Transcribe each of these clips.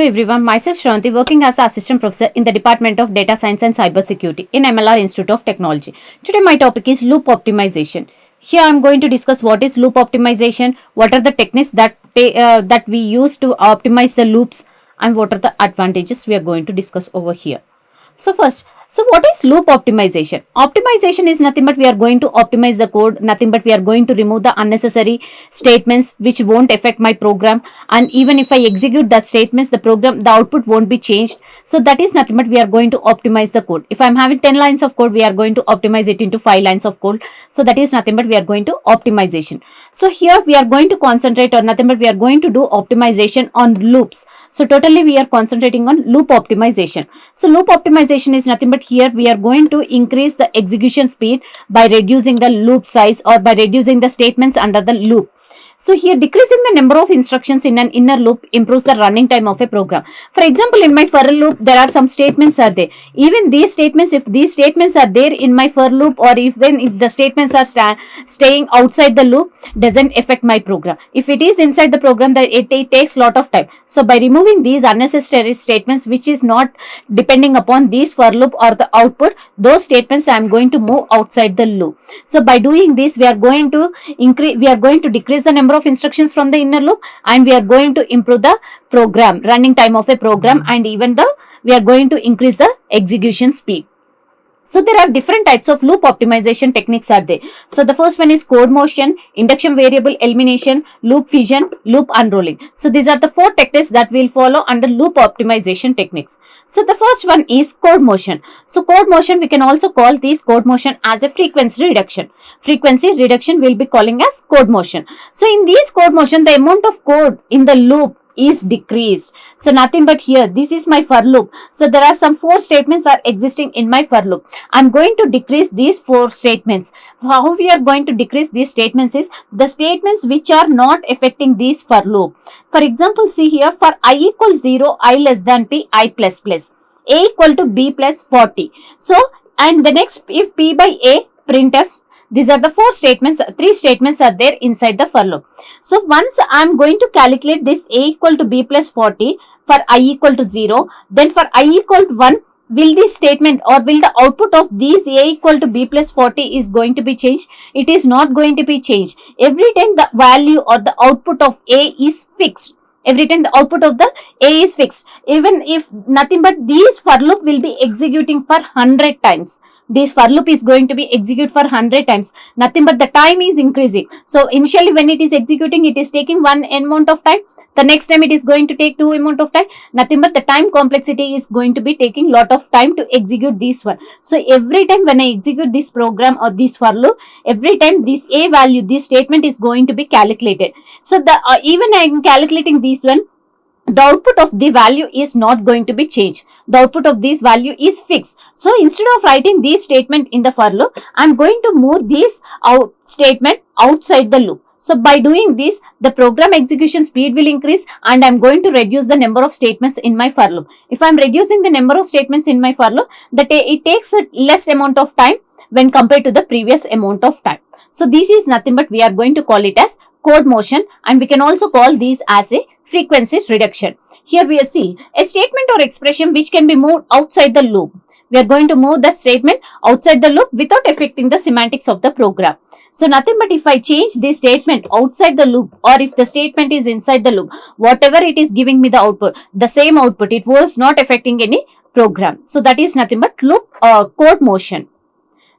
everyone, myself Shranti, working as an assistant professor in the Department of Data Science and Cybersecurity in MLR Institute of Technology. Today my topic is loop optimization. Here I am going to discuss what is loop optimization, what are the techniques that we use to optimize the loops, and what are the advantages we are going to discuss over here. So what is loop optimization? Optimization is nothing but we are going to optimize the code, nothing but we are going to remove the unnecessary statements which won't affect my program, and even if I execute that statements, the output won't be changed. So that is nothing but we are going to optimize the code. If I'm having 10 lines of code, we are going to optimize it into 5 lines of code. So that is nothing but we are going to optimization. So here we are going to concentrate on nothing but we are going to do optimization on loops. So totally we are concentrating on loop optimization. So loop optimization is nothing but here we are going to increase the execution speed by reducing the loop size or by reducing the statements under the loop. So here decreasing the number of instructions in an inner loop improves the running time of a program. For example, in my for loop, there are some statements are there. Even these statements, if these statements are there in my for loop, or even if the statements are staying outside the loop, doesn't affect my program. If it is inside the program, that it takes lot of time. So by removing these unnecessary statements which is not depending upon these for loop or the output, those statements I am going to move outside the loop. So by doing this, we are going to decrease the number of instructions from the inner loop, and we are going to improve the program running time of a program, and even we are going to increase the execution speed. So there are different types of loop optimization techniques are there. So the first one is code motion, induction variable elimination, loop fission, loop unrolling. So these are the 4 techniques that we'll follow under loop optimization techniques. So the first one is code motion. So code motion, we can also call this code motion as a frequency reduction. Frequency reduction we'll be calling as code motion. So in this code motion, the amount of code in the loop is decreased. So nothing but here, this is my for loop. So there are some 4 statements are existing in my for loop. I'm going to decrease these 4 statements. How we are going to decrease these statements is the statements which are not affecting these for loop. For example, see here, for I equals 0, I less than p, I plus plus, a equal to b plus 40. So, and the next, if p by a, printf. These are the 4 statements, 3 statements are there inside the for loop. So once I am going to calculate this a equal to b plus 40 for I equal to 0, then for I equal to 1, will this statement or will the output of these a equal to b plus 40 is going to be changed? It is not going to be changed. Every time the value or the output of a is fixed. Every time the output of the a is fixed. Even if nothing but these for loop will be executing for 100 times. This for loop is going to be executed for 100 times. Nothing but the time is increasing. So initially when it is executing, it is taking 1 amount of time. The next time it is going to take 2 amount of time. Nothing but the time complexity is going to be taking lot of time to execute this one. So every time when I execute this program or this for loop, every time this a value, this statement is going to be calculated. So even I am calculating this one, the output of the value is not going to be changed. The output of this value is fixed. So instead of writing this statement in the for loop, I am going to move this statement outside the loop. So by doing this, the program execution speed will increase, and I am going to reduce the number of statements in my for loop. If I am reducing the number of statements in my for loop, it takes a less amount of time when compared to the previous amount of time. So this is nothing but we are going to call it as code motion, and we can also call these as a frequency reduction. Here we see a statement or expression which can be moved outside the loop. We are going to move that statement outside the loop without affecting the semantics of the program. So nothing but if I change this statement outside the loop, or if the statement is inside the loop, whatever it is giving me the output, the same output, it was not affecting any program. So that is nothing but loop code motion.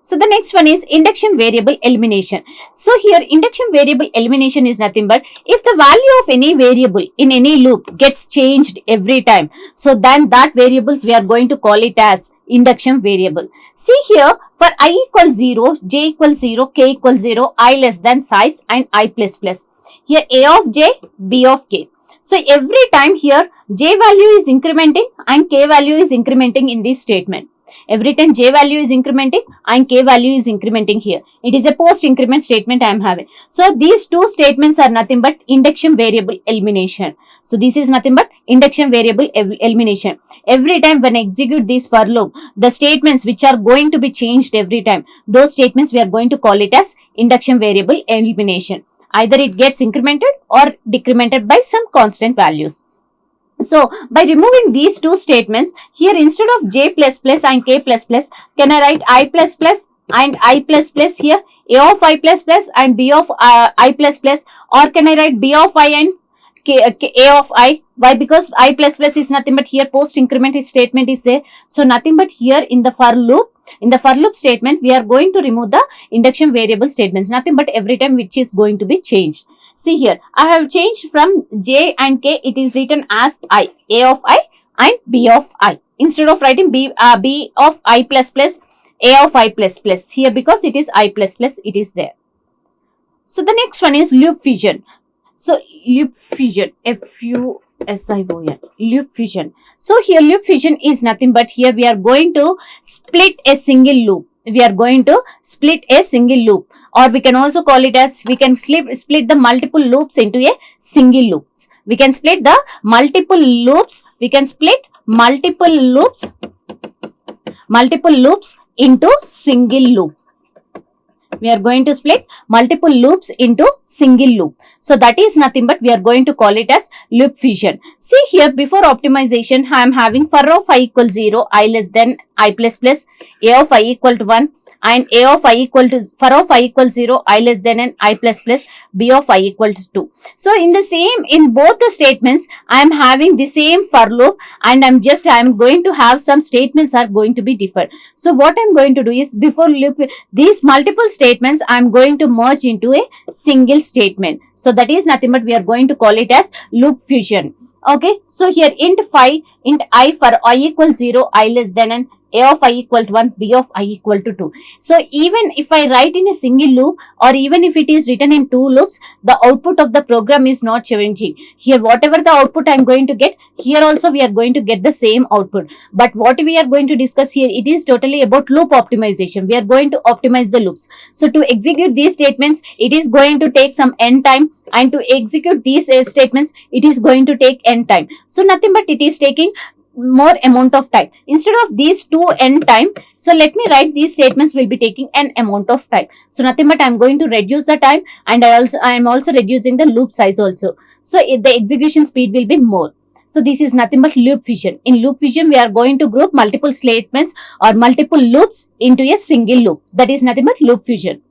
So the next one is induction variable elimination. So here induction variable elimination is nothing but if the value of any variable in any loop gets changed every time, so then that variables we are going to call it as induction variable. See here, for I equals 0, j equals 0, k equals 0, I less than size, and I plus plus. Here a of j, b of k. So every time here j value is incrementing and k value is incrementing in this statement. Every time j value is incrementing and k value is incrementing here. It is a post increment statement I am having. So these 2 statements are nothing but induction variable elimination. So this is nothing but induction variable elimination. Every time when I execute this for loop, the statements which are going to be changed every time, those statements we are going to call it as induction variable elimination. Either it gets incremented or decremented by some constant values. So by removing these two statements, here instead of j plus plus and k plus plus, can I write I plus plus and I plus plus here, a of I plus plus and b of I plus plus, or can I write b of I and a of I? Why? Because I plus plus is nothing but here post increment statement is there. So nothing but here in the for loop statement, we are going to remove the induction variable statements, nothing but every time which is going to be changed. See here, I have changed from j and k, it is written as I, a of I and b of I. Instead of writing b of I plus plus, a of I plus plus here, because it is I plus plus, it is there. So the next one is loop fission. So loop fission, F-U-S-I-O-N, loop fission. So here loop fission is nothing but here we are going to split a single loop. We are going to split a single loop, or we can also call it as, we can split the multiple loops into a single loop. We can split the multiple loops, multiple loops into single loop. We are going to split multiple loops into single loop. So that is nothing but we are going to call it as loop fission. See here, before optimization, I am having for of I equal 0, I less than I plus plus, a of I equal to 1, and a of I equal to, for of I equal 0, I less than and I plus plus, b of I equal to 2. So in the same, in both the statements, I am having the same for loop, and I am going to have some statements are going to be different. So what I am going to do is, before loop, these multiple statements I am going to merge into a single statement. So that is nothing but we are going to call it as loop fission. Okay, so here int I for I equal 0, I less than and a of I equal to 1, b of I equal to 2. So even if I write in a single loop, or even if it is written in two loops, the output of the program is not changing. Here whatever the output I am going to get, here also we are going to get the same output. But what we are going to discuss here, it is totally about loop optimization. We are going to optimize the loops. So to execute these statements, it is going to take some n time, and to execute these statements, it is going to take n time. So nothing but it is taking more amount of time. Instead of these 2n time, so let me write these statements will be taking n amount of time. So nothing but I am going to reduce the time, and I am also reducing the loop size also. So the execution speed will be more. So this is nothing but loop fission. In loop fission, we are going to group multiple statements or multiple loops into a single loop. That is nothing but loop fission.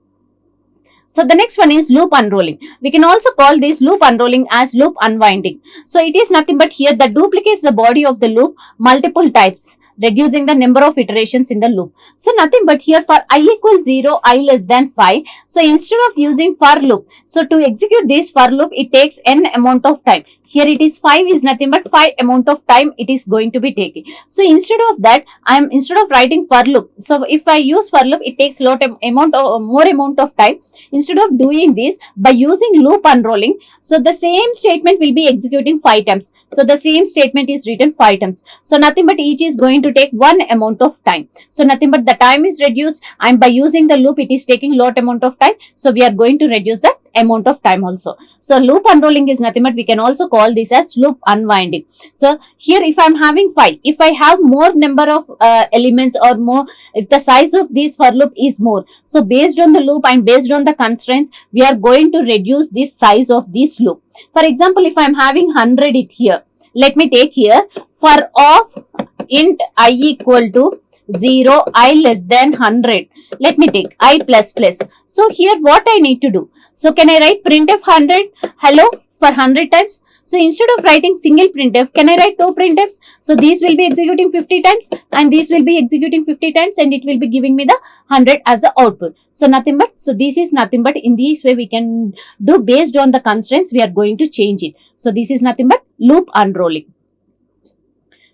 So the next one is loop unrolling. We can also call this loop unrolling as loop unwinding. So it is nothing but here that duplicates the body of the loop multiple times, reducing the number of iterations in the loop. So nothing but here for I equal 0, I less than 5. So instead of using for loop, so to execute this for loop, it takes n amount of time. Here it is 5 is nothing but 5 amount of time it is going to be taking. So instead of that, instead of writing for loop, so if I use for loop, it takes more amount of time. Instead of doing this, by using loop unrolling, so the same statement will be executing 5 times. So the same statement is written 5 times. So nothing but each is going to take one amount of time. So nothing but the time is reduced, and by using the loop, it is taking lot amount of time. So we are going to reduce that amount of time also. So loop unrolling is nothing but we can also call this as loop unwinding. So here if I am having 5, if I have more number of elements or more, if the size of this for loop is more, so based on the loop and based on the constraints, we are going to reduce this size of this loop. For example, if I am having 100 it here, let me take here for of int I equal to 0, I less than 100. Let me take I plus plus. So here what I need to do? So can I write printf 100 hello for 100 times? So instead of writing single printf, can I write two printfs? So these will be executing 50 times, and these will be executing 50 times, and it will be giving me the 100 as the output. So nothing but, so this is nothing but in this way we can do based on the constraints, we are going to change it. So this is nothing but loop unrolling.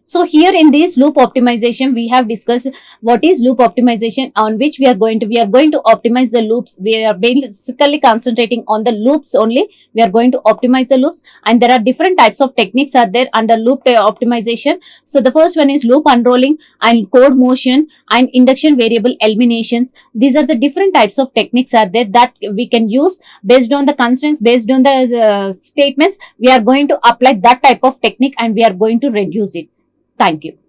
So here in this loop optimization, we have discussed what is loop optimization, on which we are going to optimize the loops. We are basically concentrating on the loops only. We are going to optimize the loops, and there are different types of techniques are there under loop optimization. So the first one is loop unrolling and code motion and induction variable eliminations. These are the different types of techniques are there that we can use based on the constraints, based on the statements. We are going to apply that type of technique, and we are going to reduce it. Thank you.